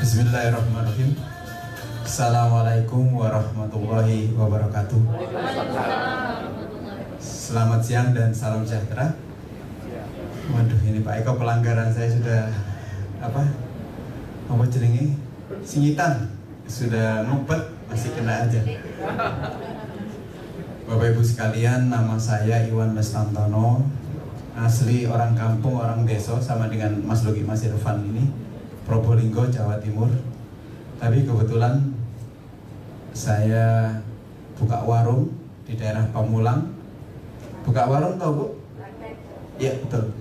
Bismillahirrahmanirrahim. Assalamualaikum warahmatullahi wabarakatuh. Selamat siang dan salam sejahtera. Waduh, ini Pak Eko pelanggaran saya sudah apa jenenge singitan, sudah ngumpet masih kena aja. Bapak Ibu sekalian, nama saya Iwan Mestantono, asli orang kampung, orang desa, sama dengan Mas Luki Mas Irfan ini, Probolinggo, Jawa Timur. Tapi kebetulan saya buka warung di daerah Pamulang. Buka warung tau Bu? Iya betul.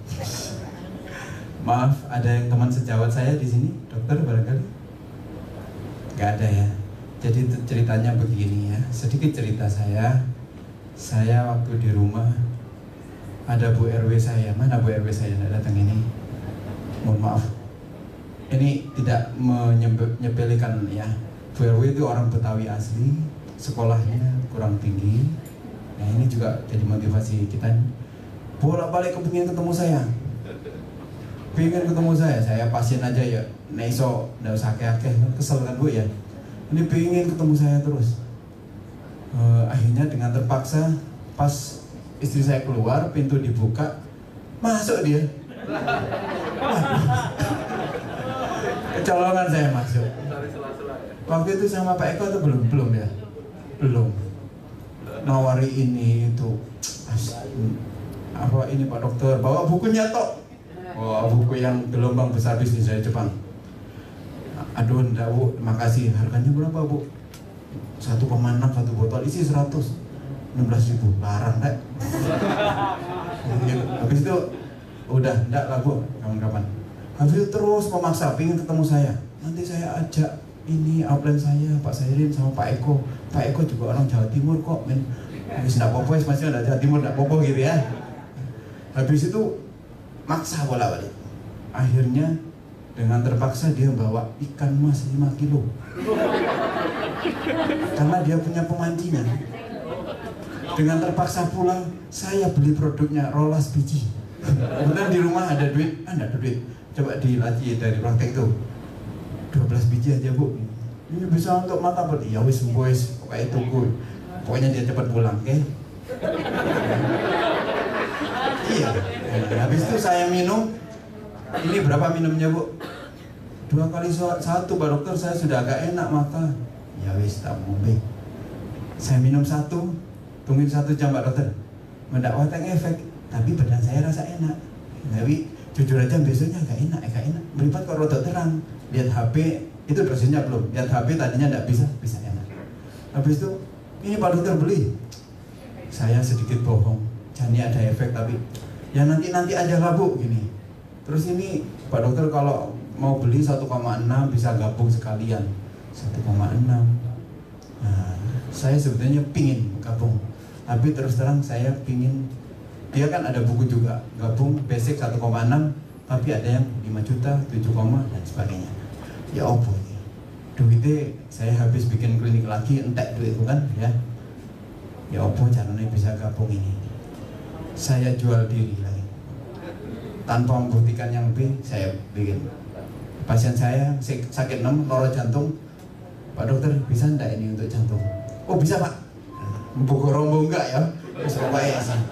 Maaf, ada yang teman sejawat saya di sini, dokter barangkali? Gak ada ya. Jadi ceritanya begini ya, sedikit cerita saya. Saya waktu di rumah ada Bu RW saya, mana Bu RW saya datang ini? Mohon maaf, ini tidak menyepelekan ya. Bu RW itu orang Betawi asli, sekolahnya kurang tinggi. Nah ini juga jadi motivasi kita. Bolak-balik kepingin ketemu saya, pengen ketemu saya pasien aja ya. Naiso, nggak usah akeh-akeh, kesel kan Bu ya. Ini pengen ketemu saya terus. Akhirnya dengan terpaksa pas istri saya keluar, pintu dibuka, masuk dia. Kecolongan saya masuk. Waktu itu sama Pak Eko tuh belum ya, belum. Nawari ini itu, apa ini Pak Dokter, bawa bukunya tok. Wah, buku yang gelombang besar bisnis dari Jepang. Aduh, enggak Bu, makasih. Harganya berapa Bu? 1,6 satu botol, isi 116.000. Larang enggak? Habis itu udah enggak lah Bu, kapan-kapan. Habis itu terus memaksa pingin ketemu saya. Nanti saya ajak ini upline saya, Pak Sairin sama Pak Eko. Pak Eko juga orang Jawa Timur kok, men. Habis enggak popo, masih ada Jawa Timur enggak popo gitu ya. Habis itu maksa bolak-balik. Akhirnya dengan terpaksa dia bawa ikan mas 5 kilo. Karena dia punya pemancingan. Dengan terpaksa pulang, saya beli produknya rolas biji. Kemudian di rumah ada duit, ada duit. Coba dilatih dari praktek itu. 12 biji aja Bu. Ini bisa untuk mata buat. Ya wis boys, pokoknya tunggu. Pokoknya dia cepat pulang, oke? Iya. Habis itu saya minum. Ini berapa minumnya Bu? 2 kali 1 Pak Dokter, saya sudah agak enak mata. Ya wis tak ngombe. Saya minum 1, tungguin 1 jam Pak Dokter. Mendak wateng efek, tapi badan saya rasa enak. Tapi jujur aja besoknya agak enak. Meripat kok rada terang. Lihat HP, itu dosisnya belum. Lihat HP tadinya enggak bisa enak. Habis itu, ini Pak Dokter beli. Saya sedikit bohong. Jadi ada efek tapi ya nanti aja lah Bu gini. Terus ini Pak Dokter kalau mau beli 1,6 bisa gabung sekalian 1,6. Nah, saya sebetulnya pingin gabung, tapi terus terang saya pingin, dia kan ada buku juga gabung basic 1,6, tapi ada yang 5 juta, 7, dan sebagainya. Ya opo ini duitnya saya habis bikin klinik lagi, entek duit itu kan ya. Ya opo caranya bisa gabung ini. Saya jual diri lagi tanpa membuktikan yang lebih. Saya bikin pasien saya sakit 6, loro jantung. Pak Dokter bisa enggak ini untuk jantung? Oh bisa Pak. Buku rombong enggak ya?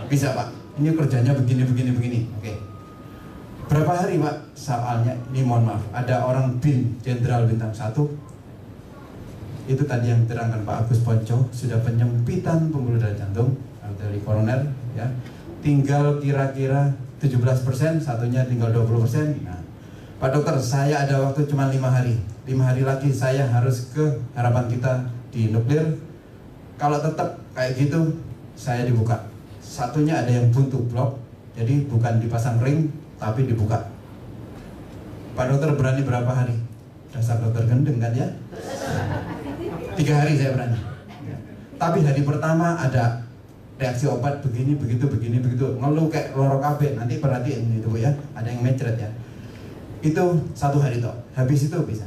Bisa Pak. Ini kerjanya begini. Oke. Berapa hari Pak? Soalnya ini mohon maaf, ada orang BIN Jenderal Bintang 1. Itu tadi yang diterangkan Pak Agus Ponco, sudah penyempitan pembuluh darah jantung, arteri koroner ya. Tinggal kira-kira 17%, satunya tinggal 20%. Nah, Pak Dokter, saya ada waktu cuma 5 hari. 5 hari lagi saya harus ke Harapan Kita di nuklir. Kalau tetap kayak gitu, saya dibuka. Satunya ada yang buntu blok, jadi bukan dipasang ring, tapi dibuka. Pak Dokter berani berapa hari? Dasar dokter gendeng kan ya? 3 hari saya berani. Tapi hari pertama ada reaksi obat begini begitu, ngeluh kayak lorok kabeh. Nanti perhatiin itu Bu ya, ada yang mecret ya. Itu 1 hari toh, habis itu bisa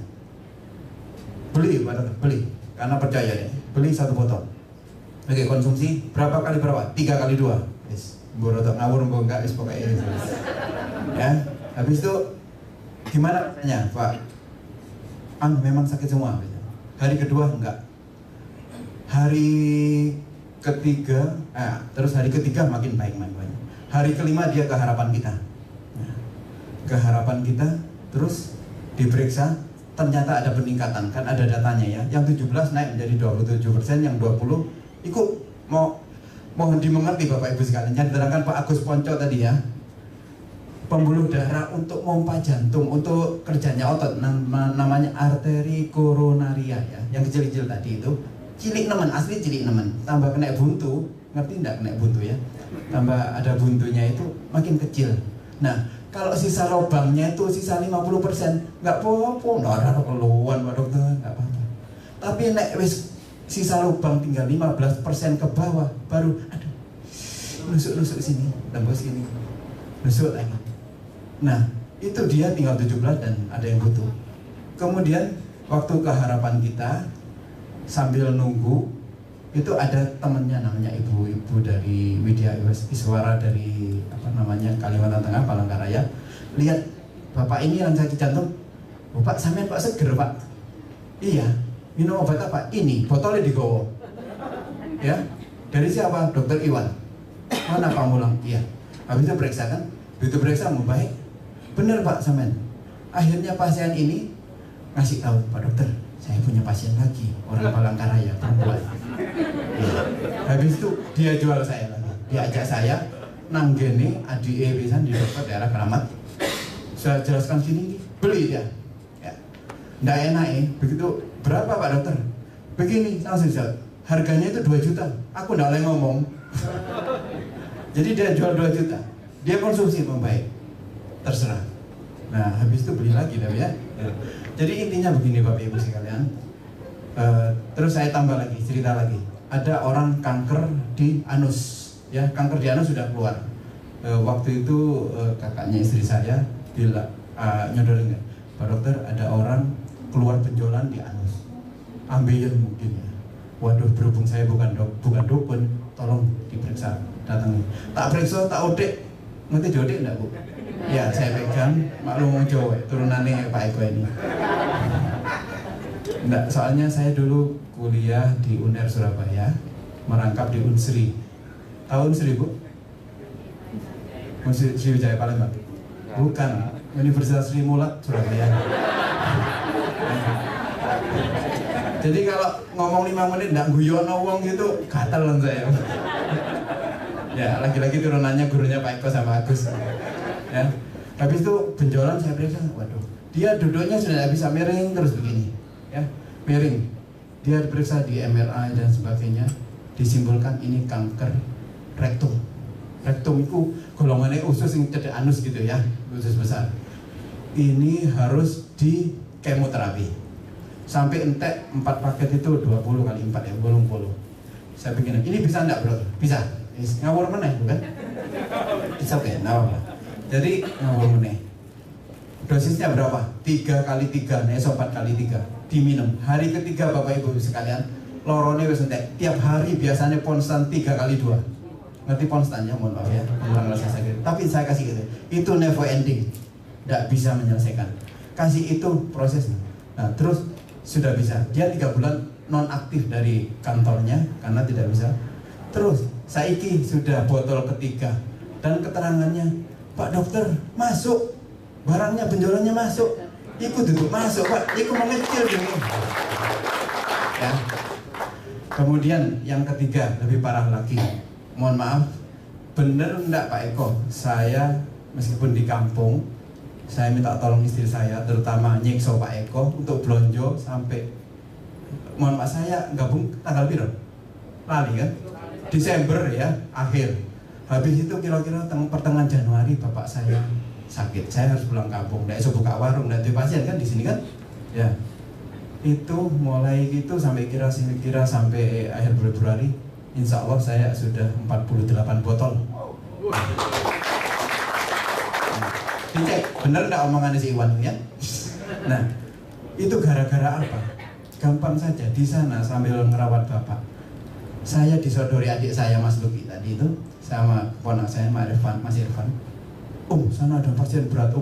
beli Pak Dokter, beli karena percaya deh, beli 1 botol. Oke, konsumsi berapa kali berapa? 3 kali 2. Yes, borotok ngawur enggak wis pokoknya ini. Ya, habis itu gimana rasanya Pak? memang sakit semua. Hari kedua enggak. Hari ketiga, terus hari ketiga makin baik. Hari kelima dia ke harapan kita. Ke harapan kita, terus diperiksa, ternyata ada peningkatan, kan ada datanya ya. Yang 17 naik menjadi 27%, yang 20 ikut. Mohon dimengerti Bapak Ibu sekalian, yang diterangkan Pak Agus Ponco tadi ya. Pembuluh darah untuk pompa jantung, untuk kerjanya otot, namanya arteri koronaria ya. Yang kecil-kecil tadi itu, cilik nemen, asli cilik nemen. Tambah kena buntu, ngerti enggak kena buntu ya? Tambah ada buntunya itu makin kecil. Nah, kalau sisa lubangnya itu sisa 50%, nggak apa-apa, darah keluhan Pak Dokter, nggak apa-apa. Tapi nek wis sisa lubang tinggal 15% ke bawah, baru aduh, nusuk-nusuk sini, tembus sini, nusuk lagi. Nah, itu dia tinggal 17 dan ada yang butuh. Kemudian waktu ke harapan kita sambil nunggu, itu ada temennya namanya ibu-ibu dari Widya Iswara dari Kalimantan Tengah, Palangkaraya. Lihat bapak ini yang sakit jantung, Bapak sampean Pak seger Pak. Iya, minum obat apa? Ini botolnya digowo. Ya, dari siapa? Dokter Iwan. Mana Pak Mulang? Iya. Habis itu periksa kan, begitu periksa mau baik. Bener Pak sampean. Akhirnya pasien ini ngasih tahu, Pak Dokter, saya punya pasien lagi, orang Palangkaraya, perempuan. Ya. Habis itu dia jual saya lagi. Dia ajak saya nanggeni adik pisan di dokter daerah Keramat. Saya jelaskan sini, beli dia. Ya. Nggak enak begitu, berapa Pak Dokter? Begini, langsung jawab. Harganya itu 2 juta. Aku nggak boleh ngomong. Jadi dia jual 2 juta. Dia konsumsi membaik. Terserah. Nah, habis itu beli lagi ya. Jadi intinya begini Bapak Ibu sekalian. Terus saya tambah lagi, cerita lagi. Ada orang kanker di anus, ya kanker di anus sudah keluar. Waktu itu kakaknya istri saya bilang, nyodorin nggak, Pak Dokter ada orang keluar benjolan di anus, ambeien mungkin ya. Waduh, berhubung saya bukan dukun, tolong diperiksa, datang. Tak periksa, tak odek, ngerti jodek enggak Bu? Ya saya pegang, maklum Jawa, turunannya Pak Eko ini. Enggak, soalnya saya dulu kuliah di UNER Surabaya, merangkap di Unsri. Tahu Unsri Bu? Sriwijaya Palembang? Bukan, Universitas Sri Mulat Surabaya. Jadi kalau ngomong 5 menit enggak guyono wong gitu, gatel kan saya. Ya, lagi-lagi turunannya gurunya Pak Eko sama Agus. Ya, habis itu benjolan saya periksa, waduh, dia duduknya sudah bisa miring terus begini, ya, miring. Dia diperiksa di MRI dan sebagainya, disimpulkan ini kanker rektum. Rektum itu golongannya usus yang cedek anus gitu ya, usus besar. Ini harus di kemoterapi. Sampai entek 4 paket itu 20 kali 4 ya, 80. Saya pikir ini bisa enggak bro? Bisa. Ngawur meneh bukan? Bisa oke, nah, jadi ngawur meneh. Dosisnya berapa? 3 kali 3, neso 4 kali 3 diminum. Hari ketiga Bapak Ibu sekalian, lorone wis entek. Tiap hari biasanya konstan 3 kali 2. Ngerti konstannya, mohon maaf ya, kurang rasa sakit. Tapi saya kasih gitu. Itu never ending. Enggak bisa menyelesaikan. Kasih itu prosesnya. Nah, terus sudah bisa. Dia 3 bulan non aktif dari kantornya karena tidak bisa. Terus saiki sudah botol ketiga dan keterangannya, Pak Dokter masuk, barangnya benjolannya masuk, ikut duduk masuk Pak, ikut mengecil dulu. Ya. Kemudian yang ketiga lebih parah lagi, mohon maaf, bener enggak Pak Eko, saya meskipun di kampung, saya minta tolong istri saya, terutama nyikso Pak Eko untuk belonjo sampai, mohon maaf saya gabung tanggal piro? Lali kan? Desember ya, akhir. Habis itu kira-kira pertengahan Januari bapak saya sakit. Saya harus pulang kampung. Nggak bisa buka warung, nggak ada pasien kan di sini kan? Ya. Itu mulai gitu sampai kira sampai akhir Februari, insya Allah saya sudah 48 botol. Dicek, bener nggak omongannya si Iwan ya? Nah, itu gara-gara apa? Gampang saja, di sana sambil ngerawat bapak, saya disodori adik saya Mas Luki tadi itu sama ponak saya Mas Irfan. Sana ada pasien berat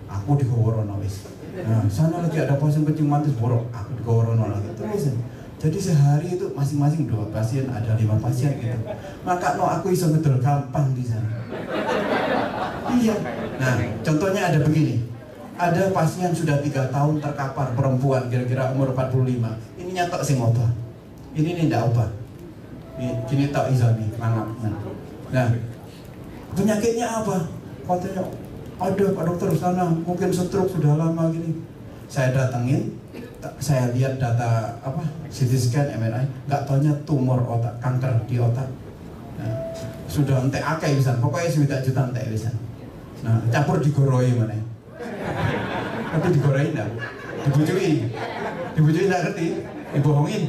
aku di Goworono wis. Nah, sana lagi ada pasien kencing manis borok, aku digorono lagi terus. Jadi sehari itu masing-masing 2 pasien, ada 5 pasien gitu. Maka aku iso ngedol gampang di sana. Iya. Nah, contohnya ada begini. Ada pasien sudah 3 tahun terkapar, perempuan kira-kira umur 45. Ini nyatok sing obah. Ini ndak obah. Ini tok iso nih, mangap. Nah, penyakitnya apa? Katanya ada Pak Dokter sana, mungkin stroke sudah lama gini. Saya datengin, saya lihat data CT scan, MRI, nggak taunya tumor otak, kanker di otak. Nah, sudah entek akeh bisa, pokoknya 1 juta entek bisa. Nah, campur digoroi mana? Tapi digoroi enggak? Dibujui enggak ngerti? Dibohongin.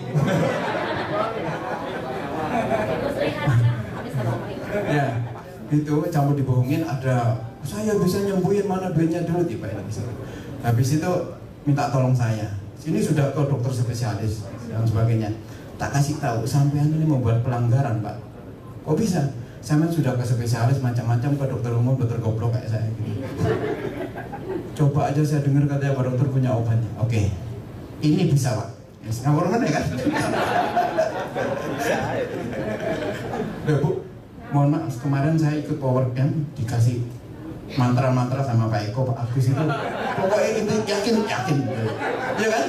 Ya, itu campur dibohongin. Ada saya bisa nyembuhin, mana duitnya dulu tiba lagi. Habis itu minta tolong saya. Sini sudah ke dokter spesialis dan sebagainya. Tak kasih tahu sampean ini membuat pelanggaran, Pak. Kok bisa? Sampean sudah ke spesialis macam-macam, ke dokter umum, dokter goblok kayak saya gitu. Coba aja saya dengar katanya Pak Dokter punya obatnya. Oke. Ini bisa, Pak. Yes, ngawur mana kan? Bu, mohon maaf, kemarin saya ikut power camp, dikasih mantra-mantra sama Pak Eko, Pak Agus itu. Pokoknya itu yakin. Iya kan?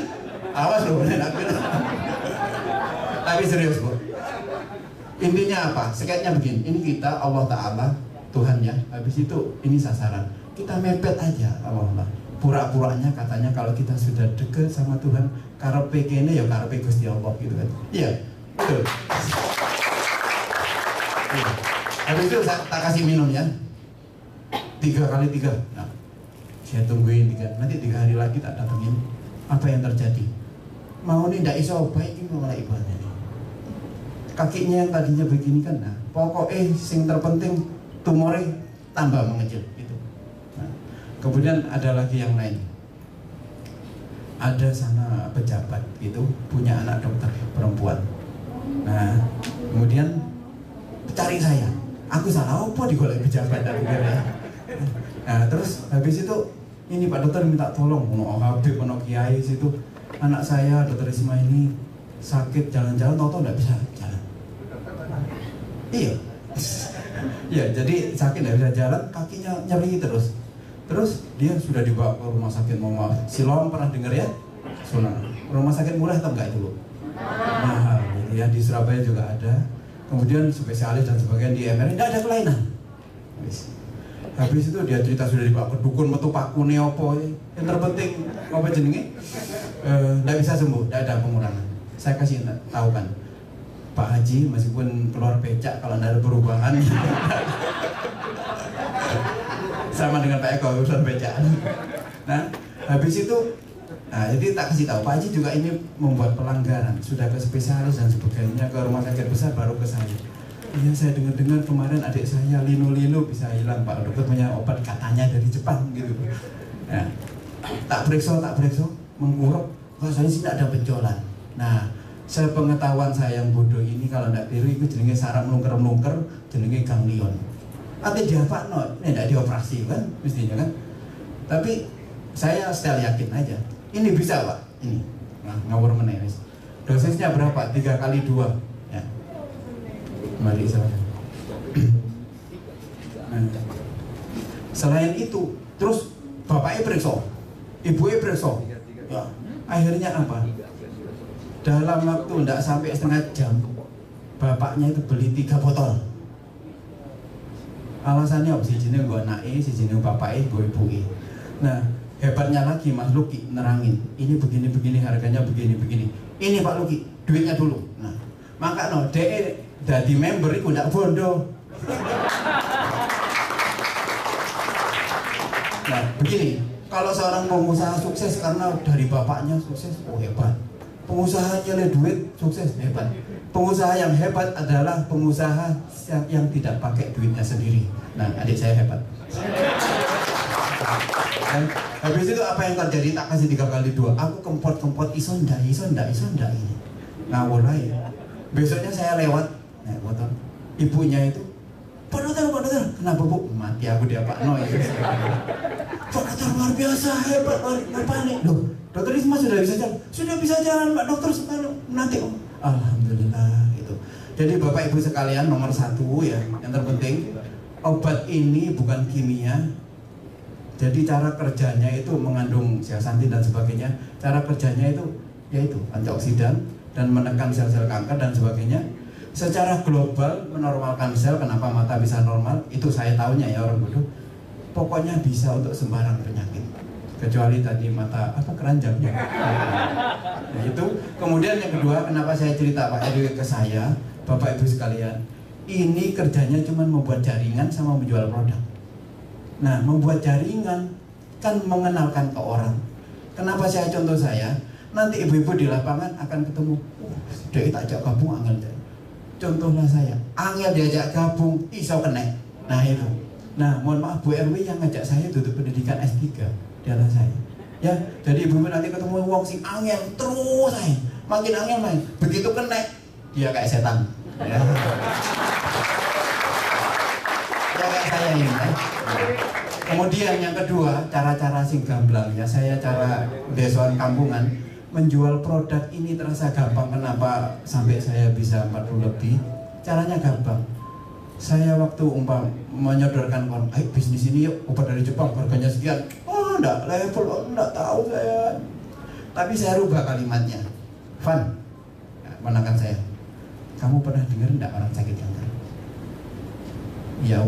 Awas loh, tapi serius, Bu. Intinya apa? Sekatnya begini, ini kita Allah Ta'ala, Tuhan ya. Habis itu ini sasaran. Kita mepet aja Allah. Pura-puranya katanya kalau kita sudah dekat sama Tuhan, karepe kene ya karepe Gusti Allah gitu kan. Iya, betul. Habis itu saya tak kasih minum ya. 3 kali 3. Nah, saya tungguin 3. Nanti 3 hari lagi tak datengin. Apa yang terjadi? Mau nih ndak iso baik ini malah ibadahnya. Kakinya yang tadinya begini kan, nah pokoknya sing terpenting tumornya tambah mengecil gitu. Nah, kemudian ada lagi yang lain. Ada sana pejabat gitu punya anak dokter perempuan. Nah, kemudian cari saya. Aku salah apa digolek pejabat dari ya. Nah, terus habis itu ini Pak Dokter minta tolong, ono Habib, ono Kiai situ. Anak saya Dokter Isma ini sakit jalan-jalan tahu-tahu enggak bisa jalan. Iya. Ya, jadi sakit enggak bisa jalan, kakinya nyeri terus. Terus dia sudah dibawa ke rumah sakit Mama Silom, pernah dengar ya? Rumah sakit murah atau enggak itu, Bu? Nah, ya di Surabaya juga ada. Kemudian spesialis dan sebagainya di MRI, enggak ada kelainan. Habis itu dia cerita sudah dibawa ke dukun metu pakune opo. Yang terpenting apa jenenge? Enggak bisa sembuh, enggak ada pengurangan. Saya kasih tahu kan, Pak Haji meskipun keluar becak kalau enggak ada perubahan. Sama dengan Pak Eko urusan becak. Nah, habis itu jadi tak kasih tahu Pak Haji juga ini membuat pelanggaran, sudah ke spesialis dan sebagainya, ke rumah sakit besar baru ke saya. Iya, saya dengar-dengar kemarin adik saya lino-lino bisa hilang, Pak Dokter punya obat katanya dari Jepang gitu. Nah, tak periksa mengurep, saya sih tidak ada benjolan. Nah, sepengetahuan saya yang bodoh ini kalau tidak biru itu jenenge saraf melungker-melungker, jenenge ganglion. Artinya dia apa? No, ini tidak dioperasi kan, mestinya kan. Tapi saya setel yakin aja. Ini bisa, Pak. Ini. Nah, ngawur meneris. Dosisnya berapa? 3 kali 2. Ya. Mari saya. Nah, selain itu, terus bapaknya periksa, ibunya periksa. Ya. Akhirnya apa? Dalam waktu tidak sampai setengah jam, bapaknya itu beli 3 botol. Alasannya apa? Si jenis gue anaknya, si jenis bapaknya, gue ibunya. Nah, hebatnya lagi Mas Luki nerangin, ini begini-begini harganya begini-begini. Ini Pak Luki, duitnya dulu. Nah, maka DE jadi member itu tidak bodoh. Nah, begini, kalau seorang pengusaha sukses karena dari bapaknya sukses, oh hebat. Pengusaha nyari duit sukses, hebat. Pengusaha yang hebat adalah pengusaha yang tidak pakai duitnya sendiri. Nah, adik saya hebat. Dan habis itu apa yang terjadi? Tak kasih 3 kali 2. Aku kempot iso ndak ngawur aja. Besoknya saya lewat, nah, ibunya itu Pak dokter, kenapa bu? Mati aku dia Pak No ya. Pak dokter luar biasa, hebat, nggak panik. Loh, dokter Isma sudah bisa jalan? Sudah bisa jalan Pak dokter sekarang. Nanti oh, alhamdulillah gitu. Jadi Bapak Ibu sekalian, nomor satu ya, yang terpenting, obat ini bukan kimia. Jadi cara kerjanya itu mengandung zeaxanthin dan sebagainya. Cara kerjanya itu yaitu antioksidan dan menekan sel-sel kanker dan sebagainya. Secara global menormalkan sel. Kenapa mata bisa normal? Itu saya tahunya ya orang bodoh. Pokoknya bisa untuk sembarang penyakit. Kecuali tadi mata apa keranjangnya. Nah itu. Kemudian yang kedua, kenapa saya cerita Pak Edi ke saya, Bapak Ibu sekalian, ini kerjanya cuma membuat jaringan sama menjual produk. Nah, membuat jaringan kan mengenalkan ke orang. Kenapa saya contoh saya? Nanti ibu-ibu di lapangan akan ketemu, dia tak ajak gabung angel. Contohlah saya, angel diajak gabung, iso kena. Nah itu. Nah, mohon maaf Bu RW yang ngajak saya duduk pendidikan S3 adalah saya. Ya, jadi ibu-ibu nanti ketemu wong sing angel terus saya, makin angel main. Begitu kena, dia kayak setan. Ya. Ya kayak saya ini. Kemudian yang kedua, cara-cara sing gamblang ya, saya cara desoan kampungan menjual produk ini terasa gampang. Kenapa sampai saya bisa 40 lebih? Caranya gampang. Saya waktu menyodorkan kon, ayo bisnis ini yuk, obat dari Jepang harganya sekian. Oh, enggak level, enggak tahu saya. Tapi saya rubah kalimatnya. Van, menangkan saya. Kamu pernah dengar enggak orang sakit kanker? Ya,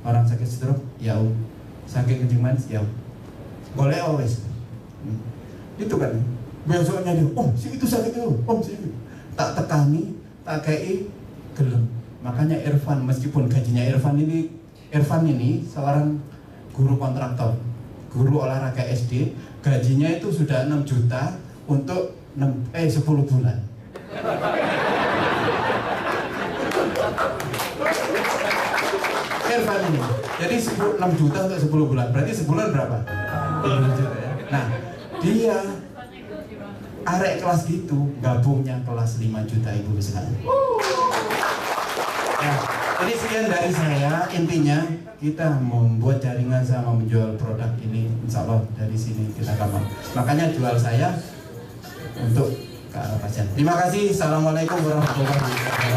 orang sakit stroke? Ya, sakit kencing manis? Ya, boleh always. Itu kan. Besoknya dia, om si itu sakit itu, om si itu. Tak tekani, tak kei, gelem. Makanya Irfan, meskipun gajinya Irfan ini seorang guru kontraktor, guru olahraga SD, gajinya itu sudah 6 juta untuk 10 bulan. Irfan ini, jadi 6 juta untuk 10 bulan, berarti sebulan berapa? 10 juta ya. Nah, dia arek kelas gitu, gabungnya kelas 5 juta ibu sekalian. Nah, jadi sekian dari saya, intinya kita membuat jaringan sama menjual produk ini, insya Allah dari sini kita gampang. Makanya jual saya untuk ke arah pasien. Terima kasih, assalamualaikum warahmatullahi wabarakatuh.